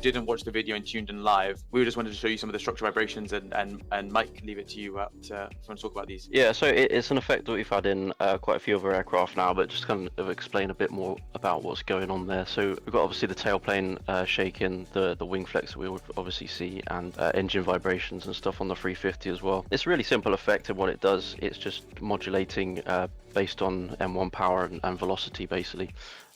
didn't watch the video and tuned in live, we just wanted to show you some of the structure vibrations, and Mike, leave it to you to talk about these. Yeah, so it's an effect that we've had in quite a few other aircraft now, but just kind of explain a bit more about what's going on there. So we've got obviously the tailplane shaking, the wing flex that we would obviously see, and engine vibrations and stuff on the 350 as well. It's a really simple effect, and what it does, it's just modulating based on M1 power and velocity, basically.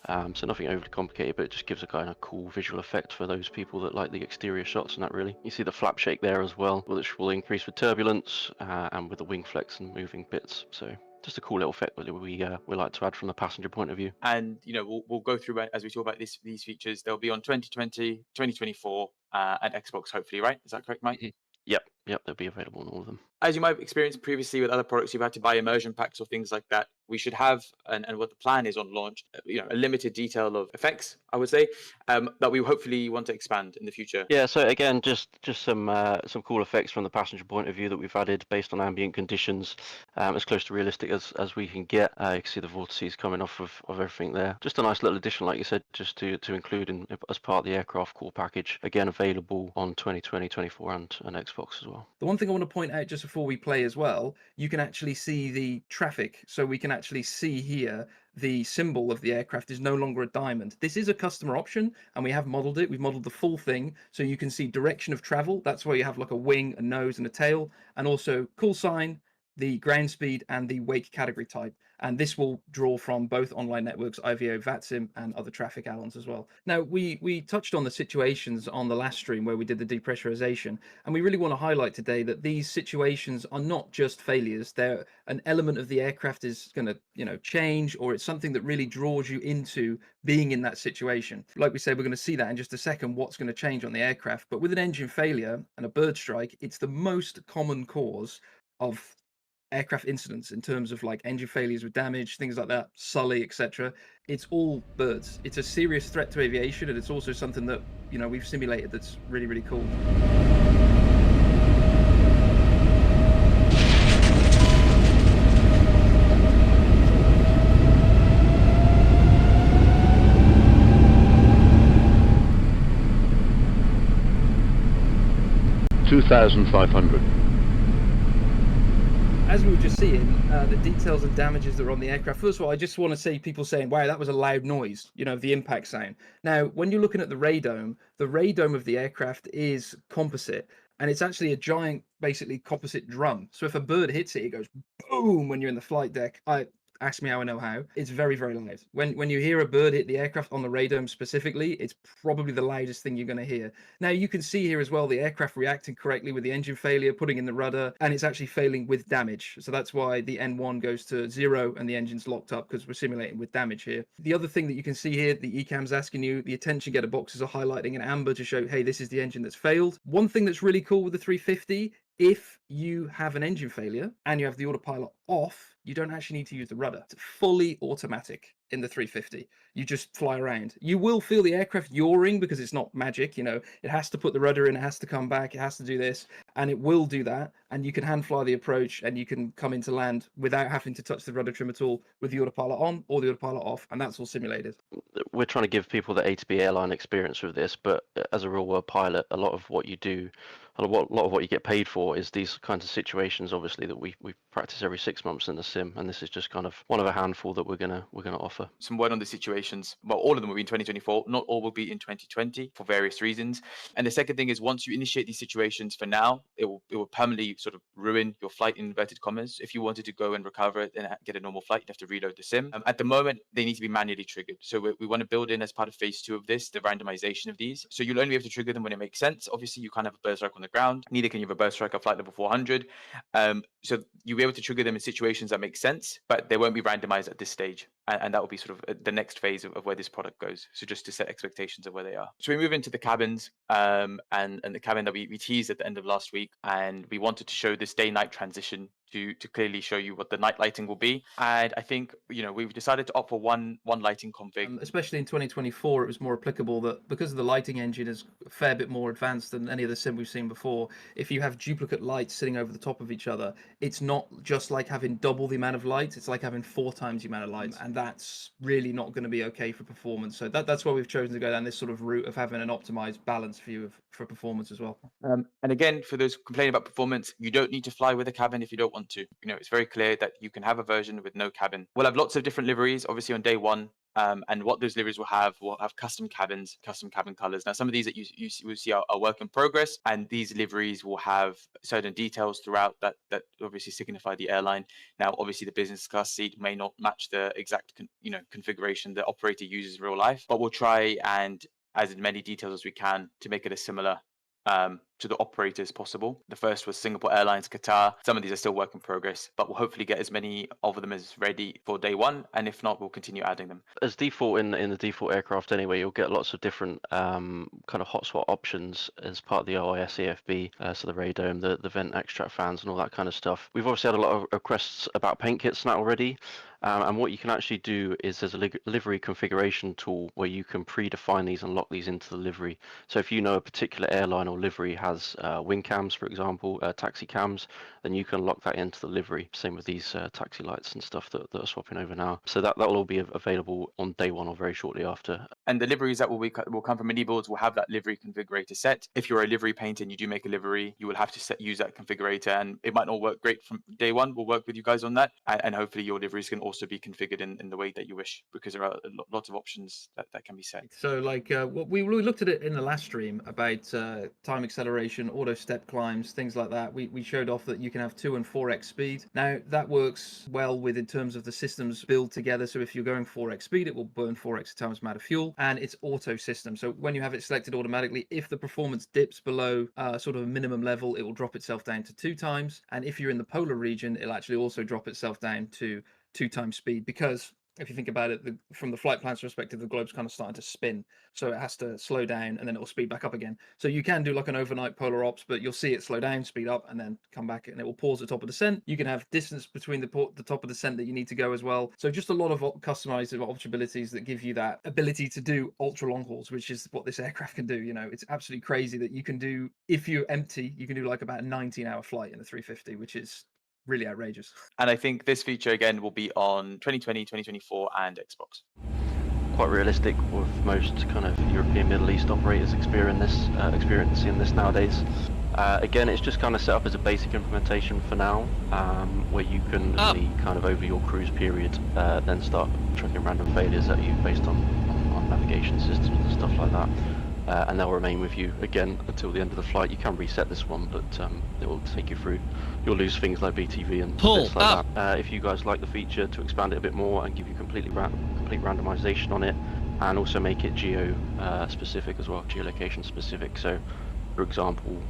So nothing overly complicated, but it just gives a kind of cool visual effect for those people that like the exterior shots and that, really. You see the flap shake there as well, which will increase with turbulence and with the wing flex and moving bits. So just a cool little effect that we like to add from the passenger point of view. And we'll go through as we talk about these features. They'll be on 2020, 2024, and Xbox, hopefully, right? Is that correct, Mike? Yep, they'll be available on all of them. As you might have experienced previously with other products, you've had to buy immersion packs or things like that. We should have, and what the plan is on launch, a limited detail of effects, I would say, that we hopefully want to expand in the future. Yeah, so again, just some cool effects from the passenger point of view that we've added based on ambient conditions, as close to realistic as we can get. You can see the vortices coming off of everything there. Just a nice little addition, like you said, just to include as part of the aircraft core package. Again, available on 2020, 24, and Xbox as well. The one thing I want to point out just before we play as well, you can actually see the traffic. So we can actually see here the symbol of the aircraft is no longer a diamond. This is a customer option, and we have modeled it. We've modeled the full thing, so you can see direction of travel. That's where you have like a wing, a nose, and a tail, and also call sign, the ground speed, and the wake category type. And this will draw from both online networks, IVO, VATSIM, and other traffic add-ons as well. Now, we touched on the situations on the last stream where we did the depressurization, and we really want to highlight today that these situations are not just failures. They're an element of the aircraft is going to, change, or it's something that really draws you into being in that situation. Like we said, we're going to see that in just a second, what's going to change on the aircraft. But with an engine failure and a bird strike, it's the most common cause of aircraft incidents in terms of like engine failures with damage, things like that, sully, etc. It's all birds. It's a serious threat to aviation, and it's also something that we've simulated that's really, really cool. $2,500. As we were just seeing, the details and damages that are on the aircraft. First of all, I just want to see people saying, wow, that was a loud noise, the impact sound. Now, when you're looking at the radome of the aircraft is composite, and it's actually a giant, basically composite drum. So if a bird hits it, it goes boom when you're in the flight deck. Ask me how I know how. It's very, very loud. When you hear a bird hit the aircraft on the radome specifically, it's probably the loudest thing you're going to hear. Now, you can see here as well the aircraft reacting correctly with the engine failure, putting in the rudder, and it's actually failing with damage. So that's why the N1 goes to 0 and the engine's locked up, because we're simulating with damage here. The other thing that you can see here, the ECAM's asking you, the attention getter boxes are highlighting in amber to show, hey, this is the engine that's failed. One thing that's really cool with the 350, if you have an engine failure and you have the autopilot off, you don't actually need to use the rudder. It's fully automatic in the 350. You just fly around. You will feel the aircraft yawing because it's not magic, it has to put the rudder in, it has to come back, it has to do this, and it will do that. And you can hand fly the approach, and you can come into land without having to touch the rudder trim at all, with the autopilot on or the autopilot off, and that's all simulated. We're trying to give people the A2B airline experience with this, but as a real world pilot, a lot of what you do, a lot of what you get paid for is these kinds of situations, obviously, that we practice every 6 months in the sim, and this is just kind of one of a handful that we're gonna offer. Some word on the situations. Well, all of them will be in 2024. Not all will be in 2020 for various reasons. And the second thing is, once you initiate these situations, for now, it will permanently sort of ruin your flight, in inverted commas. If you wanted to go and recover it and get a normal flight, you'd have to reload the sim. At the moment, they need to be manually triggered. So we want to build in, as part of phase 2 of this, the randomization of these. So you'll only be able to trigger them when it makes sense. Obviously, you can't have a bird strike on the ground. Neither can you have a bird strike at flight level 400. So you'll be able to trigger them in situations that make sense, but they won't be randomized at this stage. And that will be sort of the next phase of where this product goes. So just to set expectations of where they are. So we move into the cabins, and the cabin that we teased at the end of last week, and we wanted to show this day-night transition to clearly show you what the night lighting will be. And I think, we've decided to opt for one lighting config. Especially in 2024, it was more applicable that because the lighting engine is a fair bit more advanced than any of the sim we've seen before, if you have duplicate lights sitting over the top of each other, it's not just like having double the amount of lights, it's like having 4 times the amount of lights, and that's really not going to be okay for performance. So that's why we've chosen to go down this sort of route of having an optimized balanced view for performance as well. And again, for those complaining about performance, you don't need to fly with a cabin if you don't want to. It's very clear that you can have a version with no cabin. We'll have lots of different liveries, obviously, on day one. And what those liveries will have custom cabins, custom cabin colors. Now, some of these that you will see are work in progress, and these liveries will have certain details throughout that obviously signify the airline. Now, obviously, the business class seat may not match the exact configuration the operator uses in real life, but we'll try and add as many details as we can to make it as similar to the operator as possible. The first was Singapore Airlines, Qatar. Some of these are still work in progress, but we'll hopefully get as many of them as ready for day one. And if not, we'll continue adding them. As default in the default aircraft anyway, you'll get lots of different kind of hotspot options as part of the OIS AFB, so the radome, the vent extract fans and all that kind of stuff. We've obviously had a lot of requests about paint kits now already. And what you can actually do is there's a livery configuration tool where you can predefine these and lock these into the livery. So if you know a particular airline or livery has wing cams, for example, taxi cams, then you can lock that into the livery. Same with these taxi lights and stuff that are swapping over now. So that will all be available on day one or very shortly after. And the liveries that will come from mini builds will have that livery configurator set. If you're a livery painter and you do make a livery, you will have to use that configurator, and it might not work great from day one. We'll work with you guys on that, and hopefully your liveries can also be configured in the way that you wish, because there are lots of options that can be set. So like we looked at it in the last stream about time acceleration, auto step climbs, things like that. We showed off that you can have 2 and 4x speed. Now that works well with in terms of the systems build together. So if you're going 4x speed, it will burn 4x times amount of fuel, and it's auto system. So when you have it selected automatically, if the performance dips below sort of a minimum level, it will drop itself down to 2 times. And if you're in the polar region, it'll actually also drop itself down to 2 times speed, because if you think about it, from the flight plan's perspective, the globe's kind of starting to spin, so it has to slow down and then it'll speed back up again. So you can do like an overnight polar ops, but you'll see it slow down, speed up, and then come back, and it will pause at the top of descent. You can have distance between the top of descent that you need to go as well. So just a lot of customized optionalities that give you that ability to do ultra long hauls, which is what this aircraft can do. It's absolutely crazy that you can do, if you're empty, you can do like about a 19-hour flight in the 350, which is really outrageous. And I think this feature again will be on 2020, 2024 and Xbox. Quite realistic with most kind of European Middle East operators experiencing this nowadays. Again, it's just kind of set up as a basic implementation for now, where you can only kind of over your cruise period then start tracking random failures at you based on navigation systems and stuff like that. And they'll remain with you again until the end of the flight. You can reset this one, but it will take you through. You'll lose things like VTV and bits like that. If you guys like the feature, to expand it a bit more and give you complete randomization on it, and also make it geo specific as well, geolocation specific. So, for example,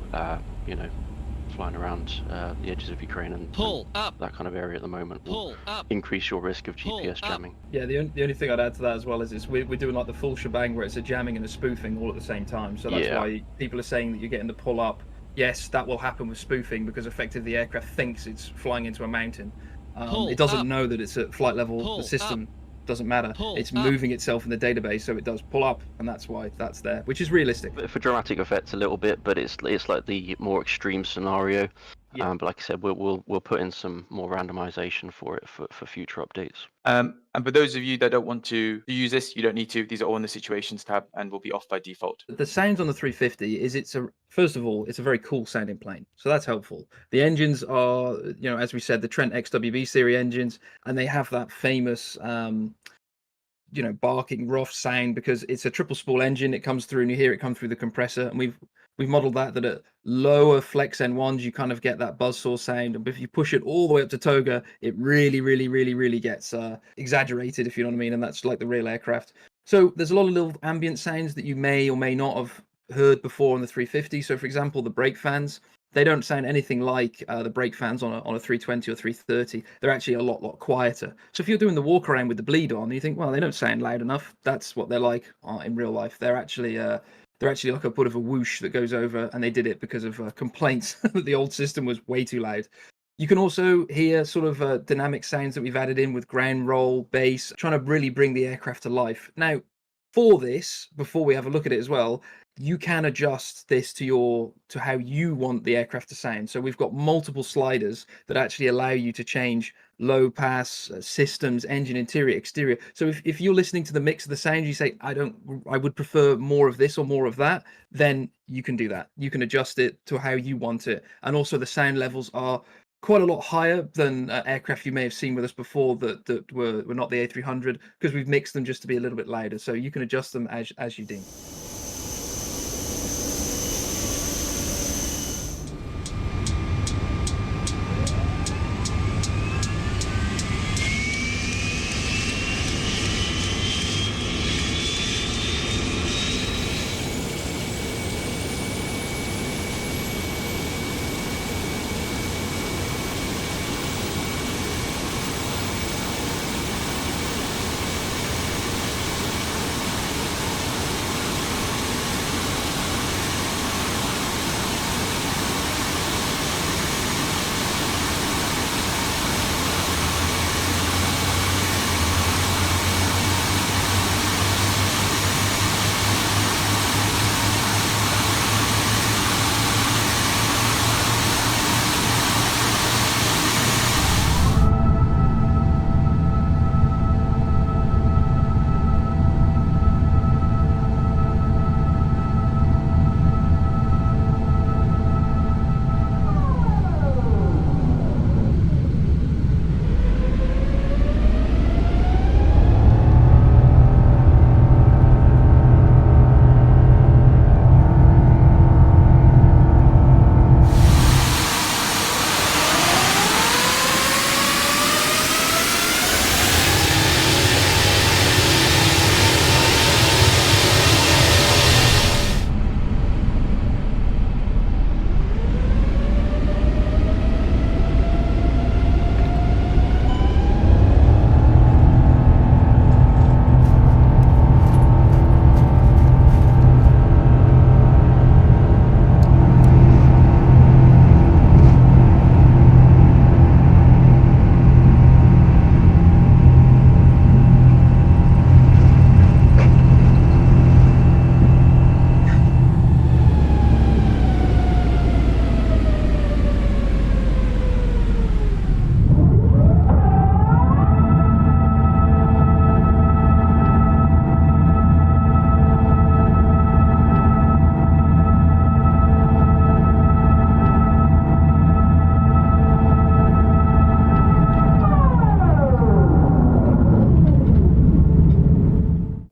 flying around the edges of Ukraine and that kind of area at the moment will increase your risk of GPS jamming. Yeah, the only thing I'd add to that as well is we're doing like the full shebang where it's a jamming and a spoofing all at the same time. So that's why people are saying that you're getting the pull up. Yes, that will happen with spoofing because effectively the aircraft thinks it's flying into a mountain. It doesn't know that it's at flight level. The system doesn't matter. It's moving itself in the database, so it does pull up, and that's why that's there, which is realistic. For dramatic effects a little bit, but it's like the more extreme scenario. Yeah. But like I said, we'll put in some more randomization for it for future updates. And for those of you that don't want to use this, you don't need to. These are all in the situations tab and will be off by default. The sounds on the 350 is first of all, it's a very cool sounding plane, so that's helpful. The engines are, as we said, the Trent XWB series engines, and they have that famous barking rough sound because it's a triple spool engine. It comes through and you hear it come through the compressor, and we've modeled that at lower flex N1s you kind of get that buzzsaw sound, and if you push it all the way up to toga, it really gets exaggerated, if you know what I mean, and that's like the real aircraft. So there's a lot of little ambient sounds that you may or may not have heard before on the 350. So for example, the brake fans, they don't sound anything like the brake fans on a 320 or 330. They're actually a lot quieter. So if you're doing the walk around with the bleed on, you think, well, they don't sound loud enough. That's what they're like in real life. They're actually like a bit of a whoosh that goes over, and they did it because of complaints that the old system was way too loud. You can also hear sort of dynamic sounds that we've added in with ground roll, bass, trying to really bring the aircraft to life. Now, for this, before we have a look at it as well, you can adjust this to how you want the aircraft to sound. So we've got multiple sliders that actually allow you to change low pass, systems, engine, interior, exterior. So if you're listening to the mix of the sounds, you say, I would prefer more of this or more of that, then you can do that. You can adjust it to how you want it. And also the sound levels are quite a lot higher than aircraft you may have seen with us before that were not the A300, because we've mixed them just to be a little bit louder. So you can adjust them as you deem.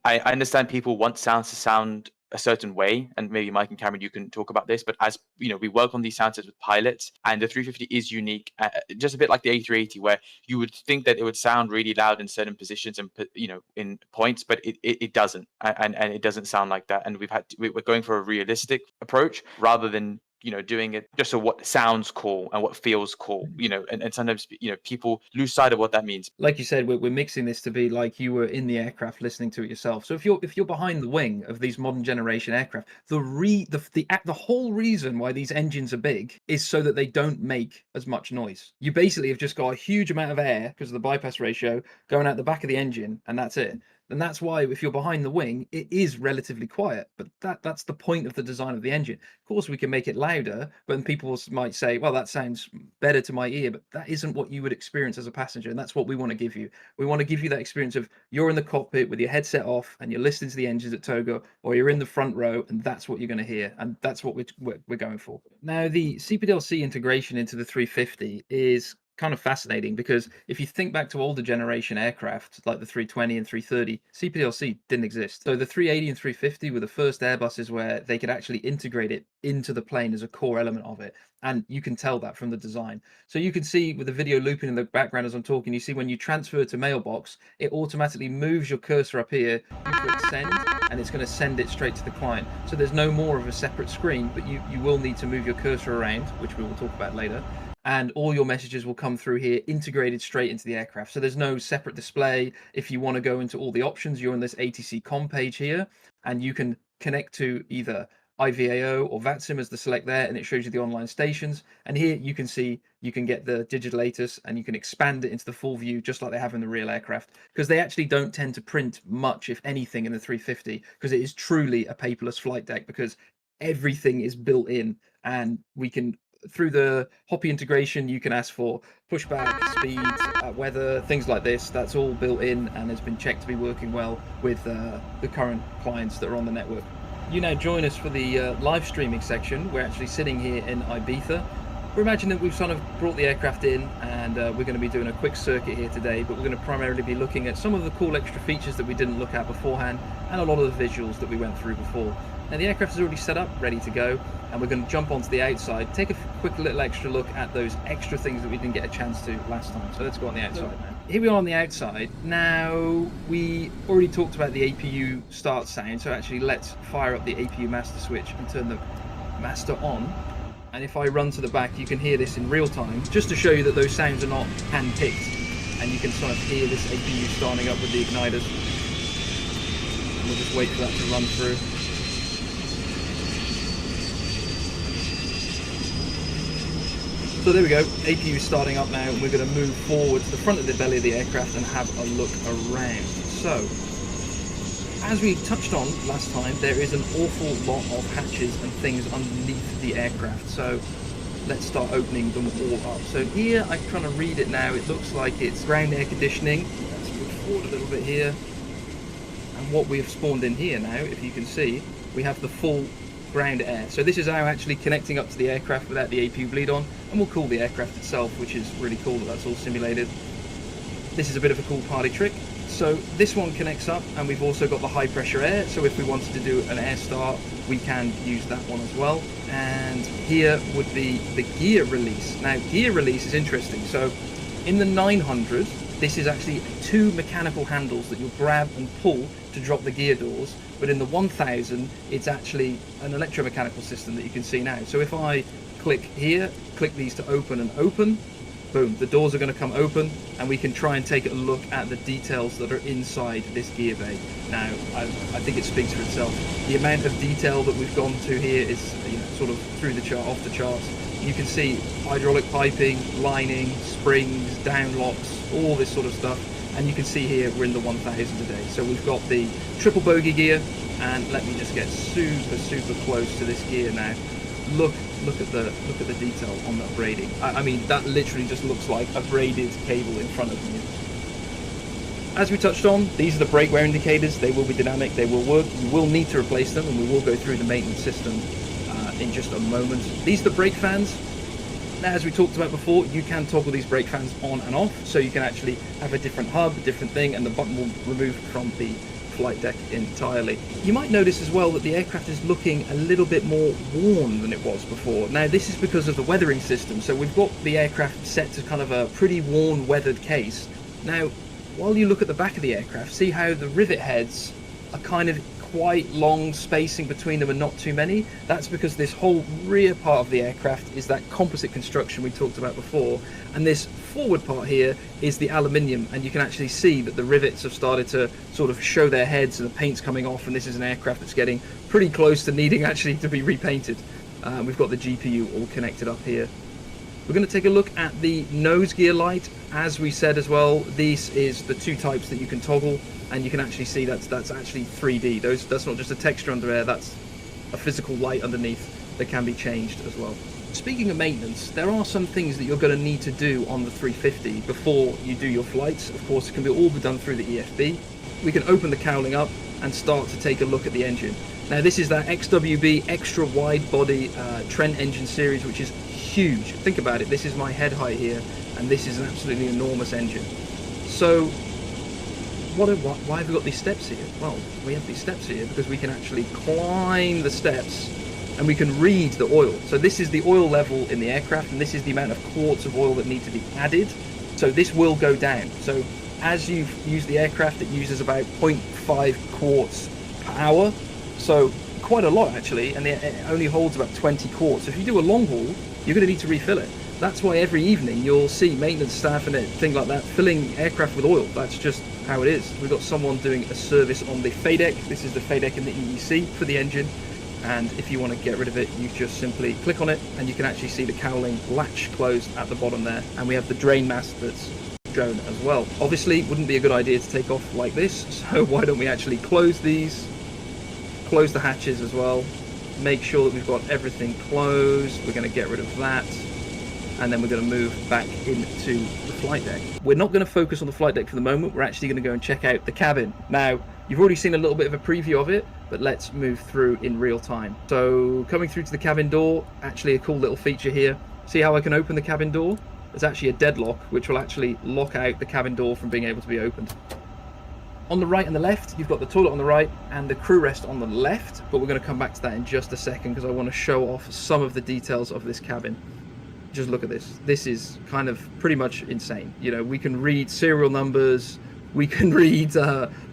I understand people want sounds to sound a certain way, and maybe Mike and Cameron, you can talk about this, but as you know, we work on these sound sets with pilots, and the 350 is unique, just a bit like the A380, where you would think that it would sound really loud in certain positions and, you know, in points, but it doesn't, and it doesn't sound like that. And we're going for a realistic approach rather than, you know, doing it just so what sounds cool and what feels cool, you know, and sometimes, you know, people lose sight of what that means. Like you said, we're mixing this to be like you were in the aircraft listening to it yourself. So if you're behind the wing of these modern generation aircraft, the whole reason why these engines are big is so that they don't make as much noise. You basically have just got a huge amount of air because of the bypass ratio going out the back of the engine, and that's it. And that's why if you're behind the wing, it is relatively quiet. But that's the point of the design of the engine. Of course, we can make it louder, but then people might say, well, that sounds better to my ear, but that isn't what you would experience as a passenger. And that's what we want to give you. We want to give you that experience of you're in the cockpit with your headset off and you're listening to the engines at Togo, or you're in the front row, and that's what you're going to hear. And that's what we're going for. Now, the CPDLC integration into the 350 is kind of fascinating, because if you think back to older generation aircraft like the 320 and 330, CPDLC didn't exist. So the 380 and 350 were the first Airbuses where they could actually integrate it into the plane as a core element of it, and you can tell that from the design. So you can see with the video looping in the background as I'm talking, you see when you transfer to mailbox, it automatically moves your cursor up here, you click send, and it's going to send it straight to the client. So there's no more of a separate screen, but you will need to move your cursor around, which we will talk about later, and all your messages will come through here integrated straight into the aircraft. So there's no separate display. If you want to go into all the options, you're on this ATC com page here, and you can connect to either IVAO or VATSIM as the select there, and it shows you the online stations. And here you can see you can get the digitalators and you can expand it into the full view just like they have in the real aircraft, because they actually don't tend to print much, if anything, in the 350, because it is truly a paperless flight deck, because everything is built in. And we can, through the Hoppy integration, you can ask for pushback, speed, weather, things like this. That's all built in and has been checked to be working well with the current clients that are on the network. You now join us for the live streaming section. We're actually sitting here in Ibiza. We're imagining that we've sort of brought the aircraft in, and we're going to be doing a quick circuit here today, but we're going to primarily be looking at some of the cool extra features that we didn't look at beforehand, and a lot of the visuals that we went through before. Now the aircraft is already set up, ready to go, and we're going to jump onto the outside, take a quick little extra look at those extra things that we didn't get a chance to last time. So let's go on the outside now. Here we are on the outside. Now, we already talked about the APU start sound, so actually let's fire up the APU master switch and turn the master on. And if I run to the back, you can hear this in real time, just to show you that those sounds are not hand-picked. And you can sort of hear this APU starting up with the igniters. And we'll just wait for that to run through. So there we go, APU is starting up now, and we're going to move forward to the front of the belly of the aircraft and have a look around. So, as we touched on last time, there is an awful lot of hatches and things underneath the aircraft. So let's start opening them all up. So here, I'm trying to read it now, it looks like it's ground air conditioning. Let's move forward a little bit here. And what we have spawned in here now, if you can see, we have the full ground air. So this is now actually connecting up to the aircraft without the APU bleed on, and we'll cool the aircraft itself, which is really cool that that's all simulated. This is a bit of a cool party trick. So this one connects up, and we've also got the high pressure air, so if we wanted to do an air start, we can use that one as well. And here would be the gear release. Now gear release is interesting. So in the 900, this is actually 2 mechanical handles that you'll grab and pull to drop the gear doors, but in the 1000 it's actually an electromechanical system that you can see now. So if I click here, click these to open and open, boom, the doors are going to come open, and we can try and take a look at the details that are inside this gear bay. Now I think it speaks for itself. The amount of detail that we've gone to here is, you know, sort of through the chart, off the charts. You can see hydraulic piping, lining, springs, down locks, all this sort of stuff. And you can see here we're in the 1000 today. So we've got the triple bogey gear, and let me just get super close to this gear now. Look at the detail on that braiding. I mean, that literally just looks like a braided cable in front of you. As we touched on, these are the brake wear indicators. They will be dynamic, they will work. You will need to replace them, and we will go through the maintenance system in just a moment. These are the brake fans. Now, as we talked about before, you can toggle these brake fans on and off, so you can actually have a different hub, a different thing, and the button will remove from the flight deck entirely. You might notice as well that the aircraft is looking a little bit more worn than it was before. Now, this is because of the weathering system, so we've got the aircraft set to kind of a pretty worn, weathered case. Now, while you look at the back of the aircraft, see how the rivet heads are kind of quite long spacing between them and not too many. That's because this whole rear part of the aircraft is that composite construction we talked about before, and this forward part here is the aluminium, and you can actually see that the rivets have started to sort of show their heads and the paint's coming off, and this is an aircraft that's getting pretty close to needing actually to be repainted. We've got the GPU all connected up here. We're going to take a look at the nose gear light. As we said as well, this is the 2 types that you can toggle, and you can actually see that's actually 3D. That's not just a texture under there, that's a physical light underneath that can be changed as well. Speaking of maintenance, there are some things that you're going to need to do on the 350 before you do your flights. Of course, it can all be done through the EFB. We can open the cowling up and start to take a look at the engine. Now, this is that XWB extra wide body Trent engine series, which is huge. Think about it, this is my head height here, and this is an absolutely enormous engine. So why have we got these steps here? Well, we have these steps here because we can actually climb the steps and we can read the oil. So this is the oil level in the aircraft, and this is the amount of quarts of oil that need to be added. So this will go down. So as you use the aircraft, it uses about 0.5 quarts per hour. So quite a lot actually, and it only holds about 20 quarts. So if you do a long haul, you're going to need to refill it. That's why every evening you'll see maintenance staff and things like that filling aircraft with oil. That's just how it is. We've got someone doing a service on the FADEC. This is the FADEC in the EEC for the engine, and if you want to get rid of it, you just simply click on it, and you can actually see the cowling latch closed at the bottom there, and we have the drain mast that's shown as well. Obviously, it wouldn't be a good idea to take off like this, so why don't we actually close these, close the hatches as well, make sure that we've got everything closed. We're going to get rid of that, and then we're going to move back into the flight deck. We're not going to focus on the flight deck for the moment. We're actually going to go and check out the cabin. Now, you've already seen a little bit of a preview of it, but let's move through in real time. So coming through to the cabin door, actually a cool little feature here. See how I can open the cabin door? There's actually a deadlock, which will actually lock out the cabin door from being able to be opened. On the right and the left, you've got the toilet on the right and the crew rest on the left, but we're going to come back to that in just a second because I want to show off some of the details of this cabin. Just look at this. This is kind of pretty much insane. You know, we can read serial numbers, we can read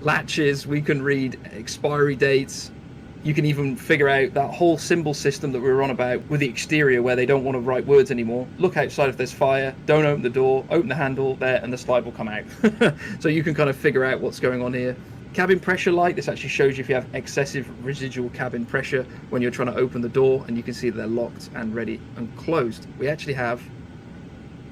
latches, we can read expiry dates. You can even figure out that whole symbol system that we were on about with the exterior where they don't want to write words anymore. Look outside if there's fire, don't open the door, open the handle there, and the slide will come out. So you can kind of figure out what's going on here. Cabin pressure light, this actually shows you if you have excessive residual cabin pressure when you're trying to open the door, and you can see that they're locked and ready and closed. We actually have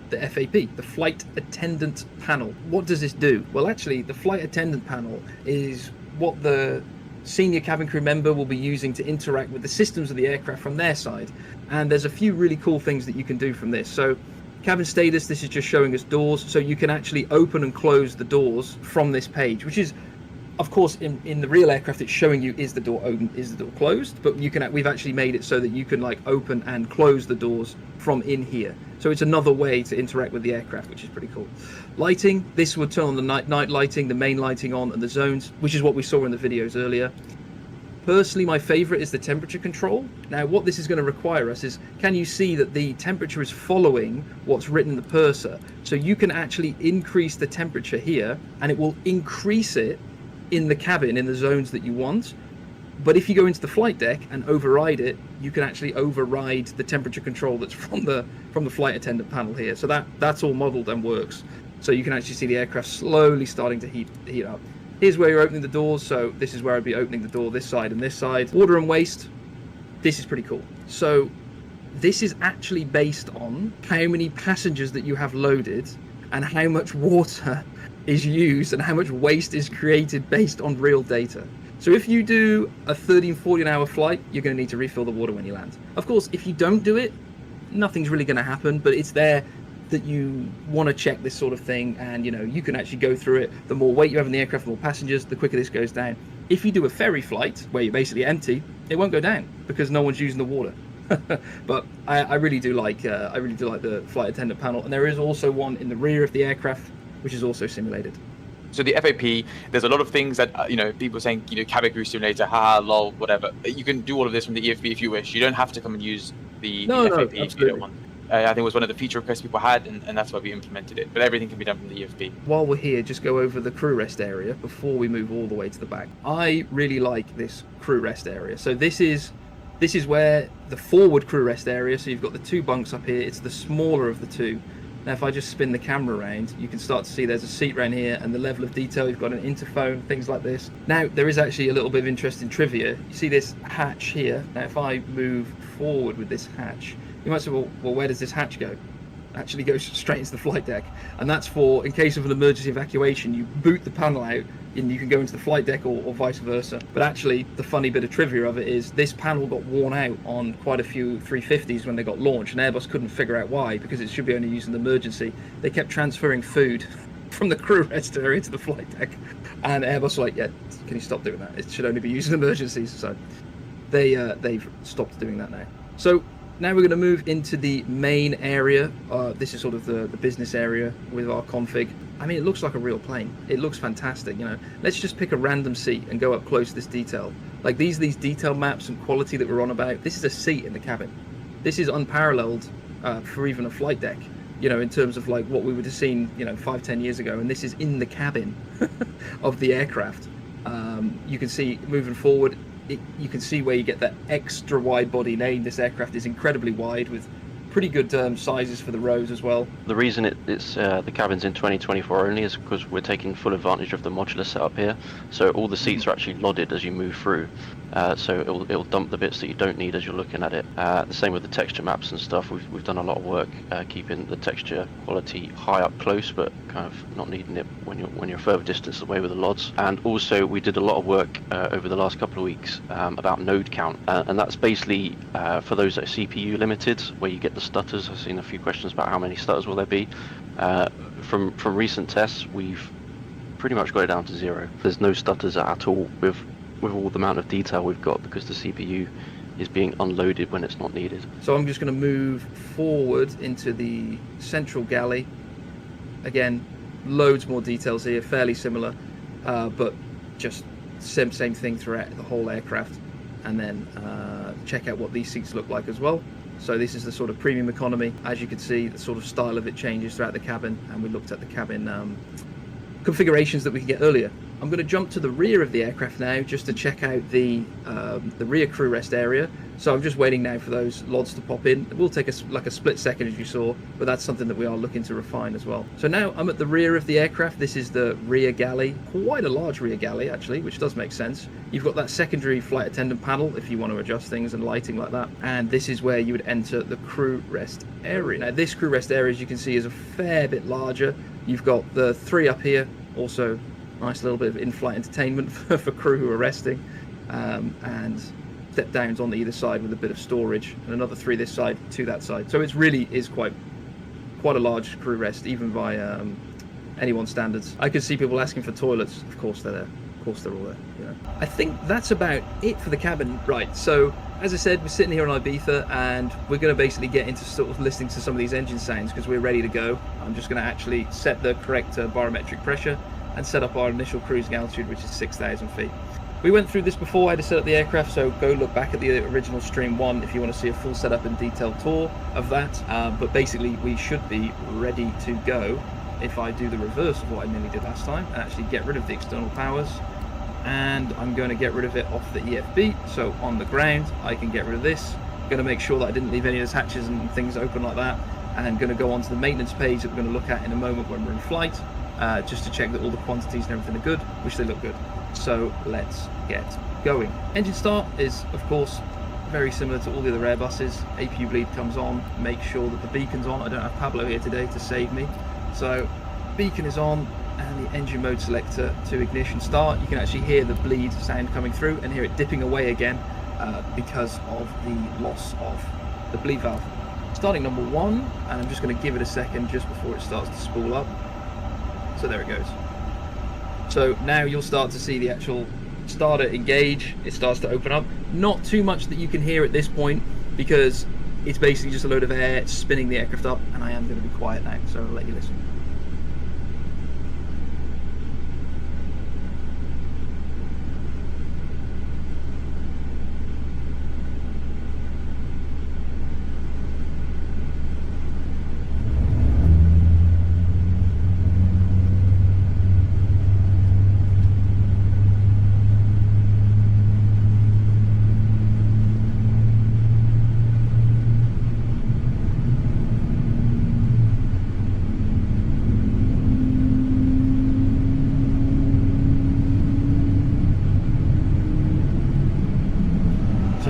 the FAP, the Flight Attendant Panel. What does this do? Well, actually, the Flight Attendant Panel is what the senior cabin crew member will be using to interact with the systems of the aircraft from their side. And there's a few really cool things that you can do from this. So cabin status, this is just showing us doors, so you can actually open and close the doors from this page, which is, of course, in the real aircraft, it's showing you is the door open, is the door closed, but we've actually made it so that you can like open and close the doors from in here. So it's another way to interact with the aircraft, which is pretty cool. Lighting, this would turn on the night lighting, the main lighting on, and the zones, which is what we saw in the videos earlier. Personally, my favorite is the temperature control. Now, what this is going to require us is, can you see that the temperature is following what's written in the purser? So you can actually increase the temperature here, and it will increase it in the cabin in the zones that you want. But if you go into the flight deck and override it, you can actually override the temperature control that's from the flight attendant panel here. So that's all modeled and works. So you can actually see the aircraft slowly starting to heat up. Here's where you're opening the doors. So this is where I'd be opening the door, this side and this side. Water and waste. This is pretty cool. So this is actually based on how many passengers that you have loaded and how much water is used and how much waste is created based on real data. So if you do a 13-14 hour flight, you're going to need to refill the water when you land. Of course, if you don't do it, nothing's really going to happen, but it's there that you want to check this sort of thing, and you know, you can actually go through it. The more weight you have in the aircraft, the more passengers, the quicker this goes down. If you do a ferry flight where you're basically empty, it won't go down because no one's using the water. But I really do like the flight attendant panel, and there is also one in the rear of the aircraft which is also simulated. So the FAP, there's a lot of things that, people are saying, cabin crew simulator, haha, lol, whatever. You can do all of this from the EFB if you wish. You don't have to come and use the FAP if you don't want. I think it was one of the feature requests people had, and that's why we implemented it. But everything can be done from the EFB. While we're here, just go over the crew rest area before we move all the way to the back. I really like this crew rest area. So this is where the forward crew rest area, so you've got the two bunks up here. It's the smaller of the two. Now, if I just spin the camera around, you can start to see there's a seat around here, and the level of detail, you've got an interphone, things like this. Now, there is actually a little bit of interesting trivia. You see this hatch here. Now, if I move forward with this hatch, you might say, well, where does this hatch go? It actually goes straight into the flight deck. And that's for, in case of an emergency evacuation, you boot the panel out, and you can go into the flight deck or vice versa. But actually, the funny bit of trivia of it is this panel got worn out on quite a few 350s when they got launched, and Airbus couldn't figure out why, because it should be only used in emergency. They kept transferring food from the crew rest area to the flight deck, and Airbus was like, yeah, can you stop doing that? It should only be used in emergencies. So they've stopped doing that now. So now we're going to move into the main area. This is sort of the business area with our config. I mean, it looks like a real plane. It looks fantastic, Let's just pick a random seat and go up close to this detail. Like these detail maps and quality that we're on about, this is a seat in the cabin. This is unparalleled for even a flight deck, in terms of like what we would have seen, 5-10 years ago. And this is in the cabin of the aircraft. You can see moving forward, you can see where you get that extra wide body name. This aircraft is incredibly wide with pretty good sizes for the rows as well. The reason it's the cabin's in 2024 only is because we're taking full advantage of the modular setup here. So all the seats are actually lodded as you move through. So it'll dump the bits that you don't need as you're looking at it. The same with the texture maps and stuff. We've done a lot of work keeping the texture quality high up close, but kind of not needing it when you're further distance away with the LODs. And also we did a lot of work over the last couple of weeks about node count, and that's basically for those that are CPU limited, where you get the stutters. I've seen a few questions about how many stutters will there be. From recent tests, we've pretty much got it down to 0. There's no stutters at all with all the amount of detail we've got, because the CPU is being unloaded when it's not needed. So I'm just going to move forward into the central galley. Again, loads more details here, fairly similar, but just same thing throughout the whole aircraft. And then check out what these seats look like as well. So this is the sort of premium economy. As you can see, the sort of style of it changes throughout the cabin, and we looked at the cabin configurations that we could get earlier. I'm going to jump to the rear of the aircraft now just to check out the rear crew rest area. So I'm just waiting now for those LODs to pop in. It will take us like a split second, as you saw, but that's something that we are looking to refine as well. So now I'm at the rear of the aircraft. This is the rear galley, quite a large rear galley actually, which does make sense. You've got that secondary flight attendant panel if you want to adjust things and lighting like that. And this is where you would enter the crew rest area. Now this crew rest area, as you can see, is a fair bit larger. You've got the 3 up here, also nice little bit of in-flight entertainment for crew who are resting, and step downs on either side with a bit of storage, and another 3 this side, 2 that side. So it really is quite a large crew rest, even by anyone's standards. I could see people asking for toilets. Of course they're there. Of course they're all there. You know. I think that's about it for the cabin. Right. So as I said, we're sitting here on Ibiza, and we're going to basically get into sort of listening to some of these engine sounds because we're ready to go. I'm just going to actually set the correct barometric pressure and set up our initial cruising altitude, which is 6,000 feet. We went through this before. I had to set up the aircraft, so go look back at the original Stream 1 if you want to see a full setup and detailed tour of that. But basically, we should be ready to go if I do the reverse of what I nearly did last time and actually get rid of the external powers. And I'm going to get rid of it off the EFB, so on the ground I can get rid of this. I'm going to make sure that I didn't leave any of those hatches and things open like that, and I'm going to go on to the maintenance page that we're going to look at in a moment when we're in flight, just to check that all the quantities and everything are good, which they look good. So let's get going. Engine start is, of course, very similar to all the other Airbuses. APU bleed comes on, make sure that the beacon's on. I don't have Pablo here today to save me, so beacon is on, and the engine mode selector to ignition start. You can actually hear the bleed sound coming through and hear it dipping away again because of the loss of the bleed valve. Starting number 1, and I'm just going to give it a second just before it starts to spool up. So there it goes. So now you'll start to see the actual starter engage. It starts to open up. Not too much that you can hear at this point because it's basically just a load of air spinning the aircraft up, and I am going to be quiet now, so I'll let you listen.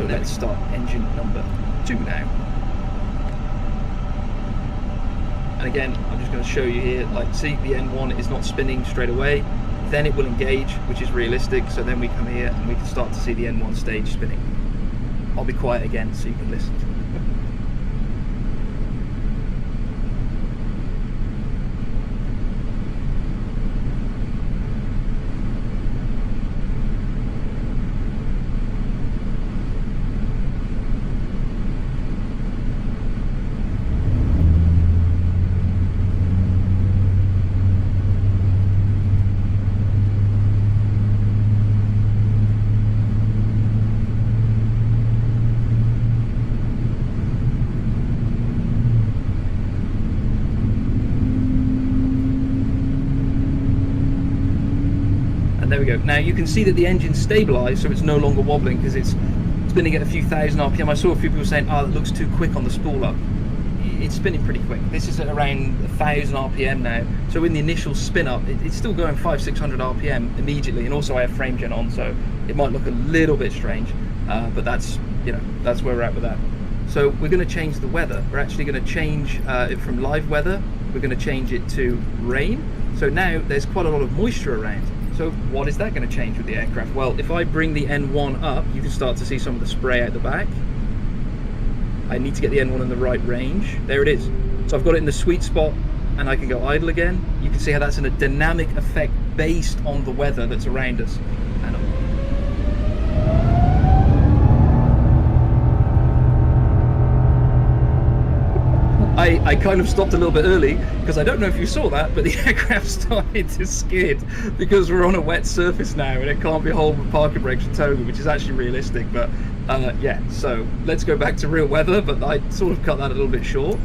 Let's start engine number 2 now. And again, I'm just going to show you here, like, see, the N1 is not spinning straight away, then it will engage, which is realistic. So then we come here and we can start to see the N1 stage spinning. I'll be quiet again so you can listen. There we go. Now you can see that the engine's stabilized, so it's no longer wobbling because it's spinning at a few thousand RPM. I saw a few people saying, oh, that looks too quick on the spool up. it's spinning pretty quick. This is at around 1,000 RPM now. So in the initial spin up, it's still going 500-600 RPM immediately. And also I have frame gen on, so it might look a little bit strange, but that's, you know, that's where we're at with that. So we're going to change the weather. We're actually going to change it from live weather. We're going to change it to rain. So now there's quite a lot of moisture around. So what is that going to change with the aircraft? Well, if I bring the N1 up, you can start to see some of the spray out the back. I need to get the N1 in the right range. There it is. So I've got it in the sweet spot and I can go idle again. You can see how that's in a dynamic effect based on the weather that's around us. And I kind of stopped a little bit early because I don't know if you saw that, but the aircraft started to skid because we're on a wet surface now and it can't be hauled with parking brakes and toga, which is actually realistic. But yeah, so let's go back to real weather, but I sort of cut that a little bit short.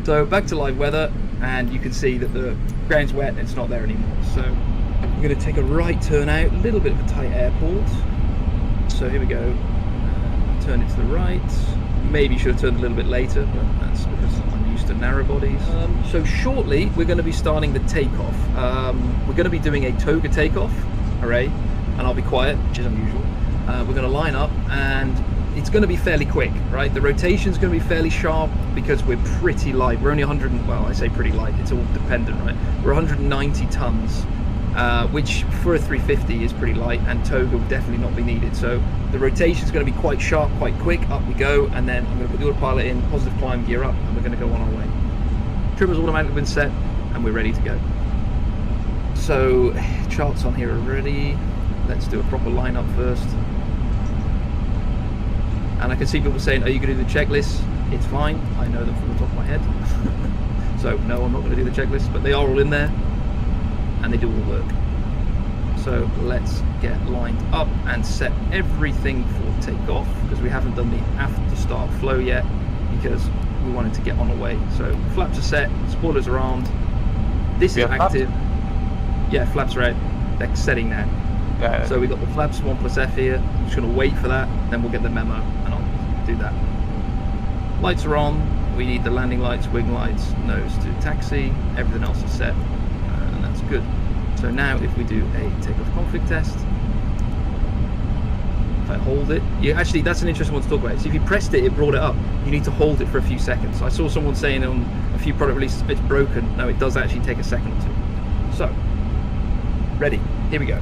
So back to live weather, and you can see that the ground's wet and it's not there anymore. So I'm going to take a right turn out, a little bit of a tight airport. So here we go, turn it to the right. Maybe should have turned a little bit later, but that's because I'm used to narrow bodies. So shortly we're going to be starting the takeoff. We're going to be doing a toga takeoff array, and I'll be quiet, which is unusual. We're going to line up and it's going to be fairly quick, right? The rotation's going to be fairly sharp because we're pretty light. We're only 100, well, I say pretty light, it's all dependent, right? We're 190 tons, which for a 350 is pretty light, and toga will definitely not be needed. So the rotation's going to be quite sharp, quite quick. Up we go, and then I'm going to put the autopilot in, positive climb, gear up, and we're going to go on our way. Trimmer's automatically been set, and we're ready to go. So charts on here are ready. Let's do a proper lineup first. And I can see people saying, are you going to do the checklist? It's fine, I know them from the top of my head. So no, I'm not going to do the checklist, but they are all in there and they do all work. So let's get lined up and set everything for takeoff, because we haven't done the after start flow yet because we wanted to get on our way. So flaps are set, spoilers are armed. This is active. Yeah, flaps are out. They're setting now. Yeah. So we've got the flaps 1+F here. I'm just going to wait for that, then we'll get the memo and I'll do that. Lights are on. We need the landing lights, wing lights, nose to taxi. Everything else is set, and that's good. So now if we do a takeoff config test, if I hold it, actually that's an interesting one to talk about. So if you pressed it, it brought it up. You need to hold it for a few seconds. I saw someone saying on a few product releases it's broken. No, it does actually take a second or two. So, ready, here we go.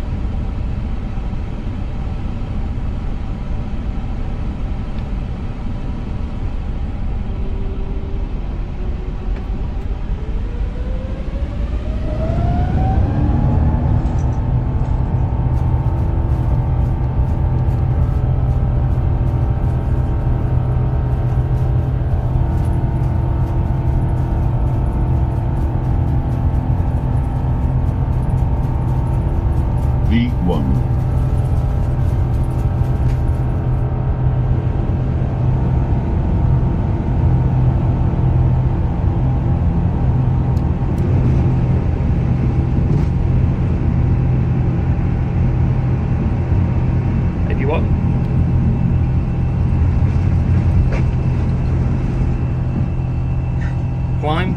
Climb.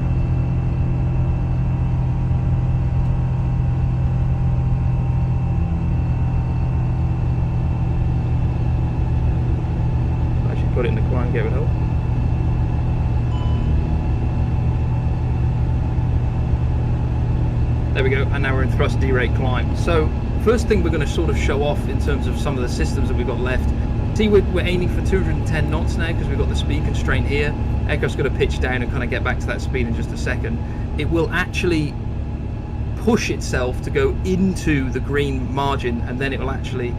Actually put it in the climb, get it help. There we go, and now we're in thrust derate climb. So first thing we're going to sort of show off in terms of some of the systems that we've got left. See, we're aiming for 210 knots now because we've got the speed constraint here. Aircraft's going to pitch down and kind of get back to that speed in just a second. It will actually push itself to go into the green margin, and then it will actually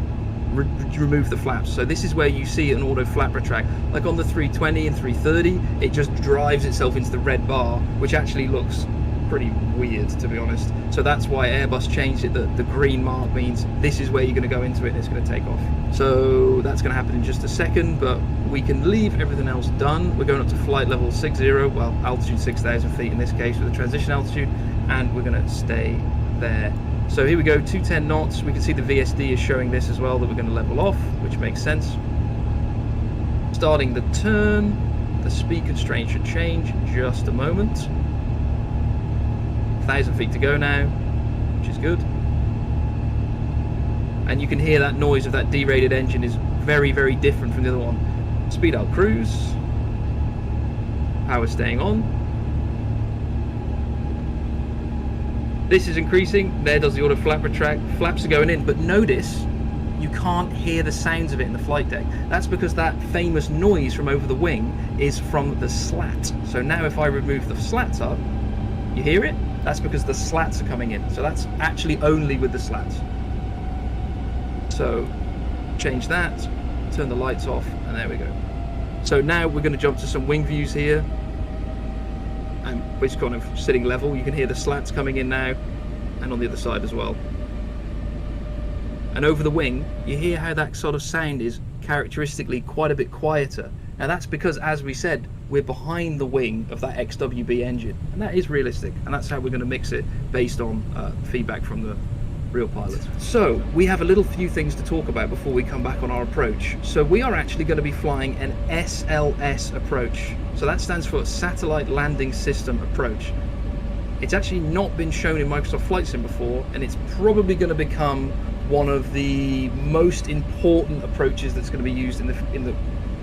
remove the flaps. So this is where you see an auto flap retract. Like on the 320 and 330, it just drives itself into the red bar, which actually looks pretty weird, to be honest. So that's why Airbus changed it. The green mark means this is where you're going to go into it and it's going to take off. So that's going to happen in just a second, but we can leave everything else done. We're going up to flight level 60, well, altitude 6,000 feet in this case with the transition altitude, and we're going to stay there. So here we go, 210 knots. We can see the VSD is showing this as well, that we're going to level off, which makes sense. Starting the turn. The speed constraint should change in just a moment. 1,000 feet to go now, which is good. And you can hear that noise of that derated engine is very, very different from the other one. Speed out cruise. Power staying on. This is increasing. There does the auto flap retract. Flaps are going in, but notice you can't hear the sounds of it in the flight deck. That's because that famous noise from over the wing is from the slat. So now if I remove the slats up, you hear it? That's because the slats are coming in. So that's actually only with the slats. So change that, turn the lights off, and there we go. So now we're going to jump to some wing views here. And we're just kind of sitting level. You can hear the slats coming in now, and on the other side as well. And over the wing, you hear how that sort of sound is characteristically quite a bit quieter. Now that's because, as we said, we're behind the wing of that XWB engine, and that is realistic, and that's how we're going to mix it based on feedback from the real pilots. So we have a little few things to talk about before we come back on our approach. So we are actually going to be flying an SLS approach. So that stands for Satellite Landing System Approach. It's actually not been shown in Microsoft Flight Sim before, and it's probably going to become one of the most important approaches that's going to be used in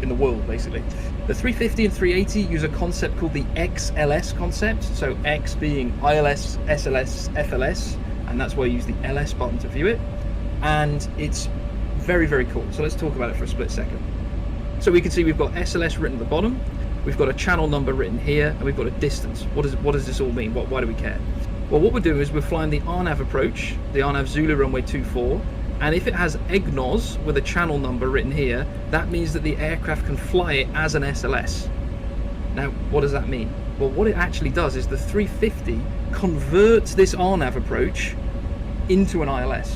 the world, basically. The 350 and 380 use a concept called the XLS concept. So X being ILS, SLS, FLS, and that's why I use the LS button to view it. And it's very, very cool. So let's talk about it for a split second. So we can see we've got SLS written at the bottom. We've got a channel number written here, and we've got a distance. What does this all mean? Why do we care? Well, what we're doing is we're flying the RNAV approach, the RNAV Zulu runway 24, and if it has EGNOS with a channel number written here, that means that the aircraft can fly it as an SLS. Now, what does that mean? Well, what it actually does is the 350 converts this RNAV approach into an ILS,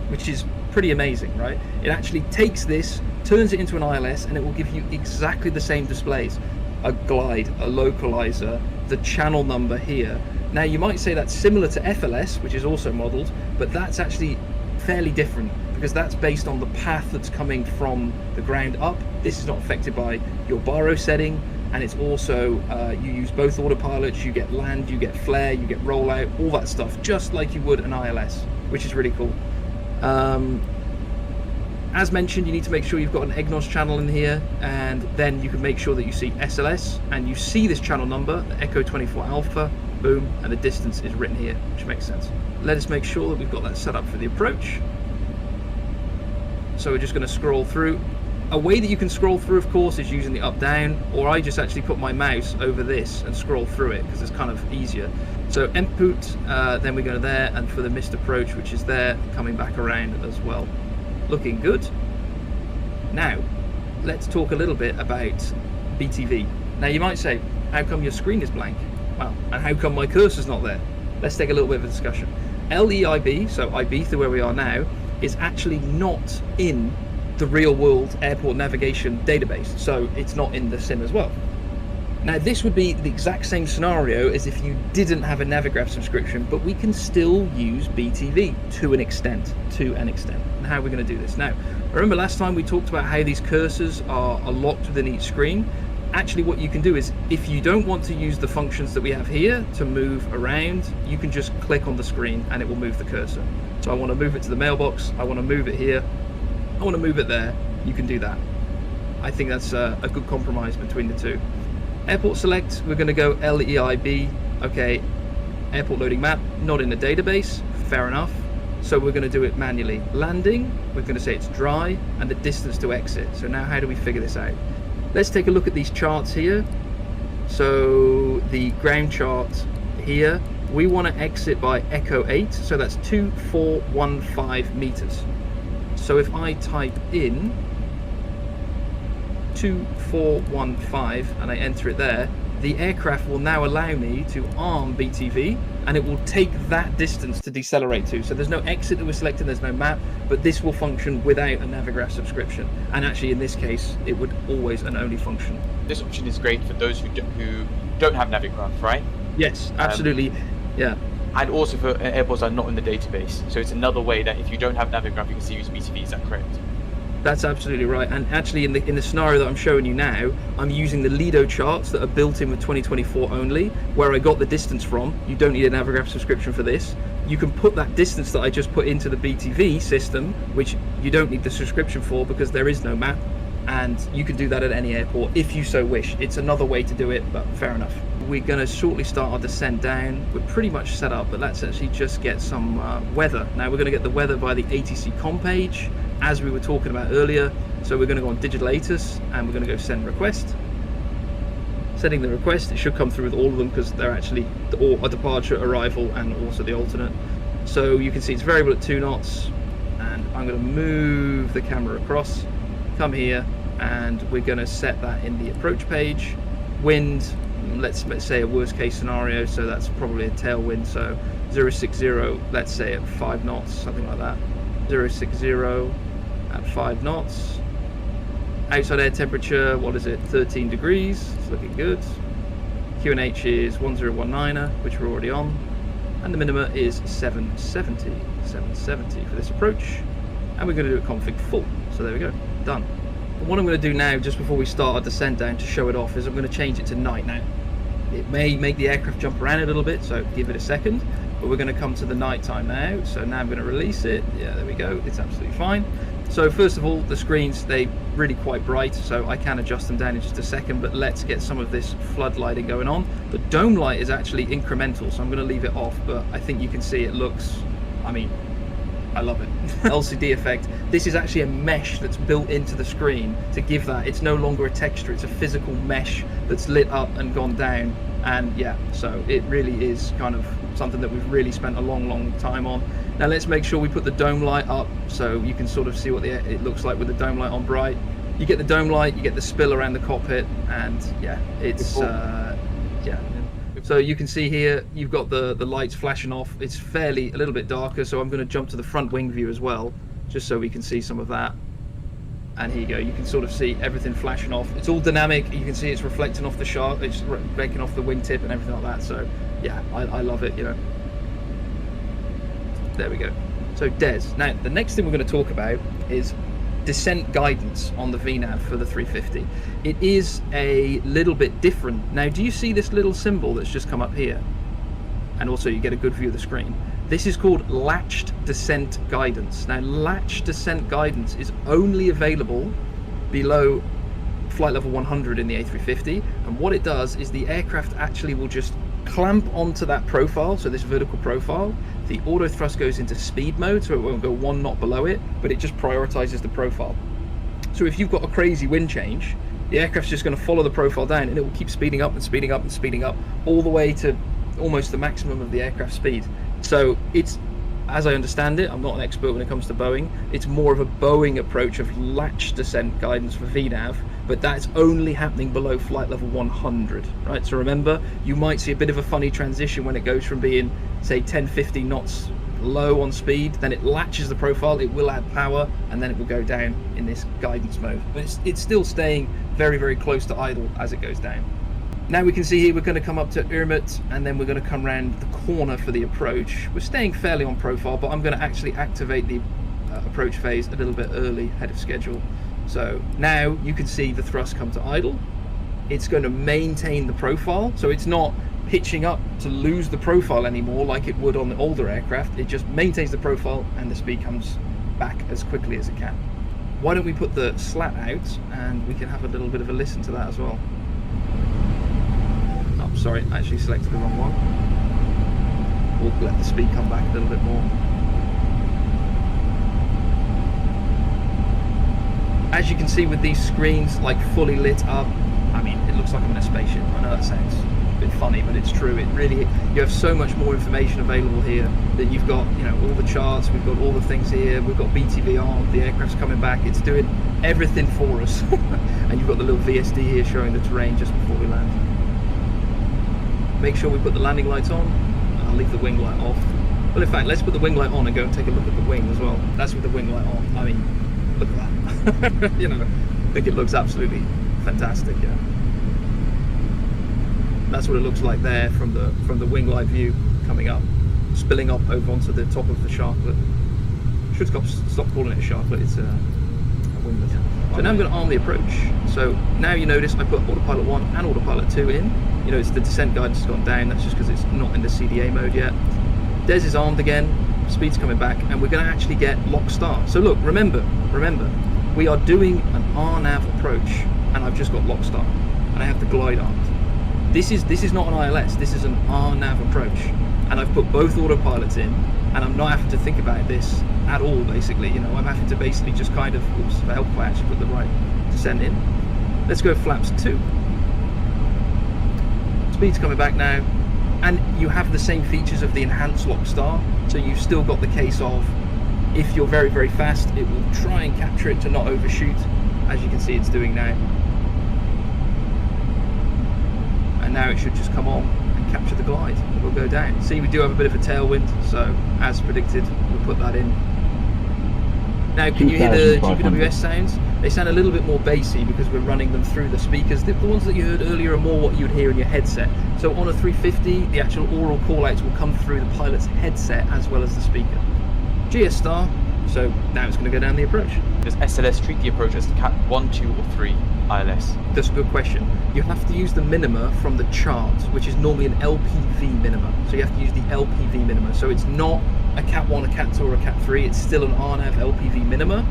which is pretty amazing, right? It actually takes this, turns it into an ILS, and it will give you exactly the same displays. A glide, a localizer, the channel number here. Now you might say that's similar to FLS, which is also modeled, but that's actually fairly different because that's based on the path that's coming from the ground up. This is not affected by your baro setting, and it's also you use both autopilots. You get land, you get flare, you get rollout, all that stuff, just like you would an ILS, which is really cool. As mentioned, you need to make sure you've got an EGNOS channel in here, and then you can make sure that you see SLS and you see this channel number, the Echo 24 Alpha, boom, and the distance is written here, which makes sense. Let us make sure that we've got that set up for the approach. So we're just going to scroll through. A way that you can scroll through, of course, is using the up-down, or I just actually put my mouse over this and scroll through it because it's kind of easier. So input, then we go to there, and for the missed approach, which is there, coming back around as well. Looking good. Now, let's talk a little bit about BTV. Now you might say, how come your screen is blank? Well, and how come my cursor's not there? Let's take a little bit of a discussion. LEIB, so Ibiza where we are now, is actually not in the real world airport navigation database, so it's not in the sim as well. Now this would be the exact same scenario as if you didn't have a Navigraph subscription, but we can still use BTV to an extent. And how are we going to do this? Now, remember last time we talked about how these cursors are locked within each screen? Actually what you can do is, if you don't want to use the functions that we have here to move around, you can just click on the screen and it will move the cursor. So I want to move it to the mailbox, I want to move it here, I want to move it there, you can do that. I think that's a good compromise between the two. Airport select, we're going to go LEIB. Okay, airport loading map, not in the database, fair enough. So we're going to do it manually. Landing, we're going to say it's dry, and the distance to exit. So now how do we figure this out? Let's take a look at these charts here. So the ground chart here, we want to exit by Echo 8, so that's 2415 meters. So if I type in 2415 and I enter it there, the aircraft will now allow me to arm BTV, and it will take that distance to decelerate to. So there's no exit that we're selecting, there's no map, but this will function without a Navigraph subscription. And actually in this case, it would always and only function. This option is great for those who don't have Navigraph, right? Yes, absolutely. Yeah. And also for airports that are not in the database. So it's another way that if you don't have Navigraph, you can still use BTV. Is that correct? That's absolutely right. And actually, in the scenario that I'm showing you now, I'm using the Lido charts that are built in with 2024 only, where I got the distance from. You don't need an Avigraph subscription for this. You can put that distance that I just put into the BTV system, which you don't need the subscription for because there is no map, and you can do that at any airport if you so wish. It's another way to do it, but fair enough. We're going to shortly start our descent down. We're pretty much set up, but let's actually just get some weather. Now we're going to get the weather by the ATC com page, as we were talking about earlier. So we're going to go on Digital ATIS and we're going to go send request. Sending the request, it should come through with all of them because they're actually a departure, arrival, and also the alternate. So you can see it's variable at 2 knots, and I'm going to move the camera across, come here, and we're going to set that in the approach page. Wind, let's say a worst case scenario, so that's probably a tailwind, so 060, let's say at 5 knots, something like that. 060 at 5 knots. Outside air temperature, what is it, 13 degrees, it's looking good. QNH is 1019er, which we're already on, and the minima is 770 for this approach, and we're going to do a config full. So there we go, done. And what I'm going to do now, just before we start our descent down to show it off, is I'm going to change it to night. Now it may make the aircraft jump around a little bit, so give it a second, but we're going to come to the night time now. So now I'm going to release it. Yeah, there we go, it's absolutely fine. So first of all, the screens, they really quite bright, so I can adjust them down in just a second, but let's get some of this flood lighting going on. The dome light is actually incremental, so I'm going to leave it off, but I think you can see it looks, I mean, I love it. LCD effect. This is actually a mesh that's built into the screen to give that. It's no longer a texture, it's a physical mesh that's lit up and gone down. And yeah, so it really is kind of something that we've really spent a long time on. Now let's make sure we put the dome light up so you can sort of see what it looks like with the dome light on bright. You get the dome light, you get the spill around the cockpit, and yeah, it's yeah. So you can see here, you've got the lights flashing off. It's a little bit darker, so I'm going to jump to the front wing view as well, just so we can see some of that. And here you go, you can sort of see everything flashing off. It's all dynamic, you can see it's reflecting off the shark, it's breaking off the wingtip and everything like that. So yeah, I love it, you know. There we go. So Des, now the next thing we're going to talk about is descent guidance on the VNAV for the 350. It is a little bit different. Now, do you see this little symbol that's just come up here? And also you get a good view of the screen. This is called latched descent guidance. Now, latched descent guidance is only available below flight level 100 in the A350, and what it does is the aircraft actually will just clamp onto that profile, so this vertical profile. The auto thrust goes into speed mode, so it won't go 1 knot below it, but it just prioritizes the profile. So if you've got a crazy wind change, the aircraft's just going to follow the profile down, and it will keep speeding up and speeding up and speeding up all the way to almost the maximum of the aircraft speed. So it's, as I understand it, I'm not an expert when it comes to Boeing, it's more of a Boeing approach of latch descent guidance for VNAV, but that's only happening below flight level 100, right? So remember, you might see a bit of a funny transition when it goes from being, say, 10-15 knots low on speed, then it latches the profile, it will add power, and then it will go down in this guidance mode. But it's still staying very close to idle as it goes down. Now we can see here we're going to come up to Irmut, and then we're going to come around the corner for the approach. We're staying fairly on profile, but I'm going to actually activate the approach phase a little bit early, ahead of schedule. So now you can see the thrust come to idle. It's going to maintain the profile, so it's not pitching up to lose the profile anymore like it would on the older aircraft. It just maintains the profile and the speed comes back as quickly as it can. Why don't we put the slat out and we can have a little bit of a listen to that as well. Oh, sorry, I actually selected the wrong one. We'll let the speed come back a little bit more. As you can see with these screens like fully lit up, I mean, it looks like I'm in a spaceship. I know that sounds a bit funny, but it's true. It really, you have so much more information available here that you've got, you know, all the charts, we've got all the things here, we've got BTV on, the aircraft's coming back, it's doing everything for us. And you've got the little VSD here showing the terrain just before we land. Make sure we put the landing lights on, and I'll leave the wing light off. Well, in fact, let's put the wing light on and go and take a look at the wing as well. That's with the wing light on. I mean, look at that. You know, I think it looks absolutely fantastic. Yeah, that's what it looks like there from the wing light view coming up, spilling up over onto the top of the sharklet. Should stop calling it a sharklet. It's a wing So now I'm going to arm the approach. So now you notice I put autopilot 1 and autopilot 2 in. You know, it's the descent guidance has gone down. That's just because it's not in the CDA mode yet. Des is armed again. Speed's coming back, and we're going to actually get lock start. So look, remember, we are doing an RNAV approach, and I've just got lock start, and I have the glide armed. This is not an ILS. This is an RNAV approach, and I've put both autopilots in, and I'm not having to think about this at all. Basically, you know, I'm having to basically just kind of, oops, if I help, I actually put the right descent in. Let's go flaps 2. Speed's coming back now, and you have the same features of the enhanced lock star. So you've still got the case of, if you're very, very fast, it will try and capture it to not overshoot, as you can see it's doing now. And now it should just come on and capture the glide. It will go down. See, we do have a bit of a tailwind, so as predicted, we'll put that in. Now, can you hear the GPWS sounds? They sound a little bit more bassy because we're running them through the speakers. The ones that you heard earlier are more what you would hear in your headset. So on a 350, the actual oral call-outs will come through the pilot's headset as well as the speaker. GS star, so now it's going to go down the approach. Does SLS treat the approach as Cat 1, 2 or 3 ILS? That's a good question. You have to use the minima from the chart, which is normally an LPV minima. So you have to use the LPV minima. So it's not a Cat 1, a Cat 2 or a Cat 3, it's still an RNAV LPV minima,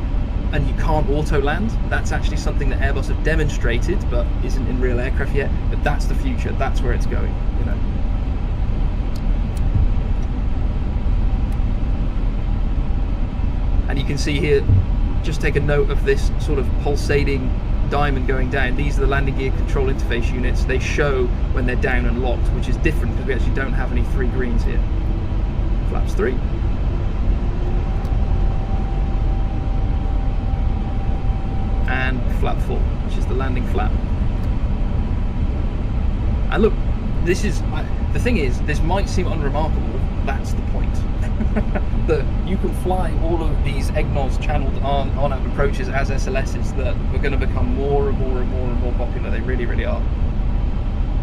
and you can't auto land. That's actually something that Airbus have demonstrated, but isn't in real aircraft yet. But that's the future, that's where it's going, you know. And you can see here, just take a note of this sort of pulsating diamond going down. These are the landing gear control interface units. They show when they're down and locked, which is different because we actually don't have any 3 greens here. Flaps 3. And flap 4, which is the landing flap. And look, this is, the thing is, this might seem unremarkable, that's the point. That you can fly all of these EGNOS channeled on-app approaches as SLSs that are going to become more and more and more and more popular. They really, really are.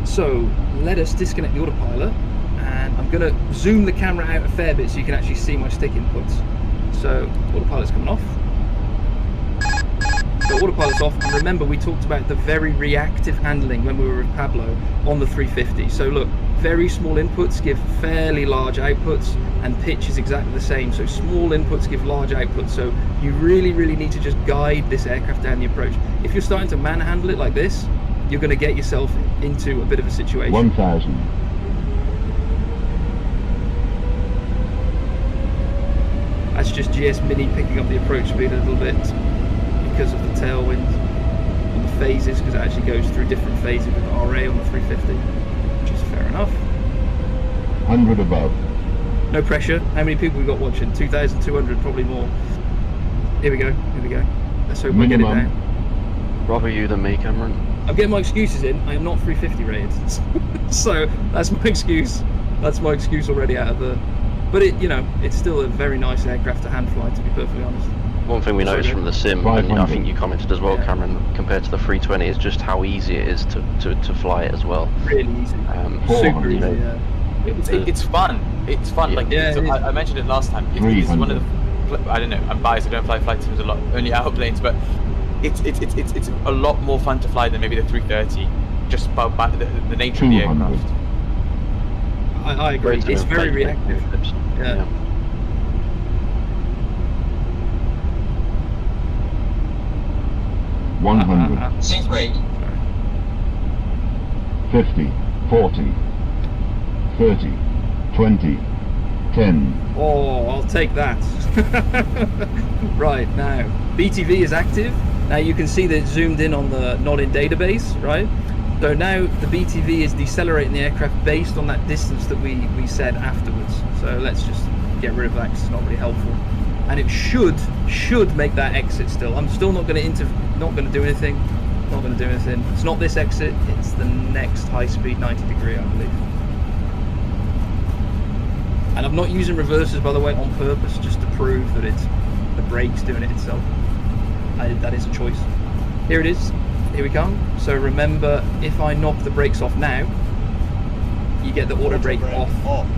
So let us disconnect the autopilot, and I'm going to zoom the camera out a fair bit so you can actually see my stick inputs. So autopilot's coming off. So autopilot's off, and remember we talked about the very reactive handling when we were with Pablo on the 350. So look, very small inputs give fairly large outputs, and pitch is exactly the same. So small inputs give large outputs. So you really, really need to just guide this aircraft down the approach. If you're starting to manhandle it like this, you're going to get yourself into a bit of a situation. 1000. That's just GS Mini picking up the approach speed a little bit because of the tailwind on the phases, because it actually goes through different phases with RA on the 350, which is fair enough. 100 above. No pressure. How many people we got watching? 2,200, probably more. Here we go. Here we go. Let's hope we get it down. Rather you than me, Cameron. I'm getting my excuses in. I am not 350 rated, so that's my excuse. That's my excuse already out of the. But it, you know, it's still a very nice aircraft to hand fly, to be perfectly honest. One thing we noticed from the sim, and I think you commented as well, Cameron, compared to the 320, is just how easy it is to fly it as well. Really easy. Super easy. Yeah. It's fun. It's fun. Yeah. Like I mentioned it last time. It's one of the. I don't know. I'm biased. I don't fly flight sims a lot. Only airplanes, but it's a lot more fun to fly than maybe the 330, just by the nature of the aircraft. I agree. It's very reactive. Yeah. 100. Sync rate. 50, 40, 30, 20, 10. Oh, I'll take that. Right, now, BTV is active. Now you can see that it's zoomed in on the not in database, right? So now the BTV is decelerating the aircraft based on that distance that we said afterwards. So let's just get rid of that because it's not really helpful. And it should make that exit still. I'm still not going to do anything. Not going to do anything. It's not this exit, it's the next high speed 90 degree, I believe. And I'm not using reverses, by the way, on purpose, just to prove that it's the brake's doing it itself. That is a choice. Here it is. Here we come. So remember, if I knock the brakes off now, you get the auto brake off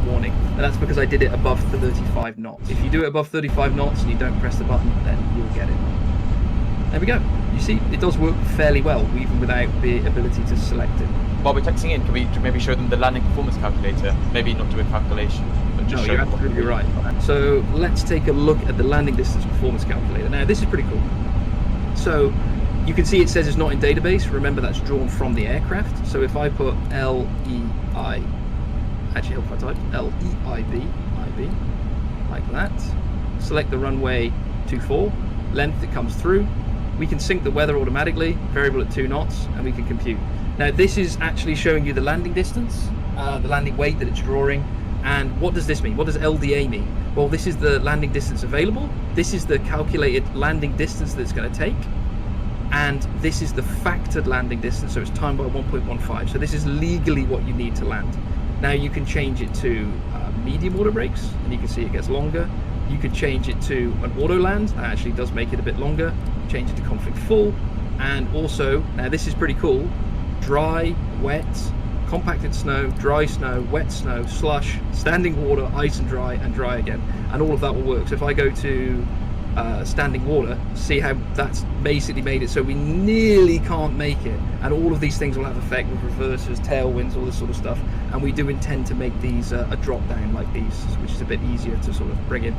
warning. And that's because I did it above 35 knots. If you do it above 35 knots and you don't press the button, then you'll get it. There we go. You see, it does work fairly well, even without the ability to select it. While we're texting in, can we maybe show them the landing performance calculator? Maybe not do a calculation, but just No, show you're them what absolutely we- right. So let's take a look at the landing distance performance calculator. Now, this is pretty cool. So you can see it says it's not in database. Remember, that's drawn from the aircraft. So if I put LEI, actually help if I type LEIB, IB, like that, select the runway 24, length that comes through, we can sync the weather automatically, variable at 2 knots, and we can compute. Now this is actually showing you the landing distance, the landing weight that it's drawing, and what does this mean? What does LDA mean? Well, this is the landing distance available, this is the calculated landing distance that it's going to take, and this is the factored landing distance, so it's timed by 1.15. So this is legally what you need to land. Now you can change it to medium auto brakes, and you can see it gets longer. You could change it to an auto land, that actually does make it a bit longer. Change it to config full, and also, now this is pretty cool, dry, wet, compacted snow, dry snow, wet snow, slush, standing water, ice and dry again, and all of that will work. So if I go to standing water, see how that's basically made it so we nearly can't make it, and all of these things will have effect with reversers, tailwinds, all this sort of stuff, and we do intend to make these a drop down like these, which is a bit easier to sort of bring in.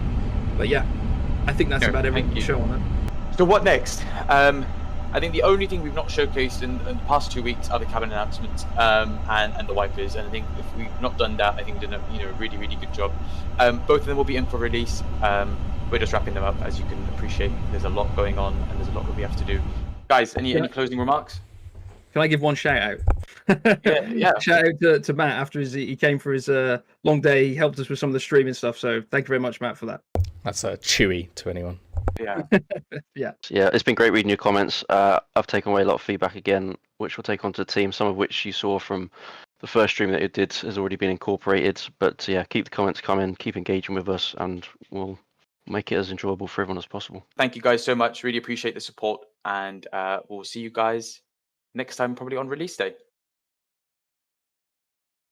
But yeah, I think that's about everything to show on that. So what next? I think the only thing we've not showcased in the past 2 weeks are the cabin announcements and the wipers. And I think if we've not done that, I think we've done a really, really good job. Both of them will be in for release. We're just wrapping them up, as you can appreciate. There's a lot going on, and there's a lot that we have to do. Guys, any closing remarks? Can I give one shout out? Yeah. Shout out to Matt after he came for his long day. He helped us with some of the streaming stuff. So thank you very much, Matt, for that. That's chewy to anyone. Yeah. Yeah. Yeah, it's been great reading your comments. I've taken away a lot of feedback again, which we'll take onto the team. Some of which you saw from the first stream that it did has already been incorporated. But yeah, keep the comments coming, keep engaging with us, and we'll make it as enjoyable for everyone as possible. Thank you guys so much. Really appreciate the support, and we'll see you guys next time, probably on release day.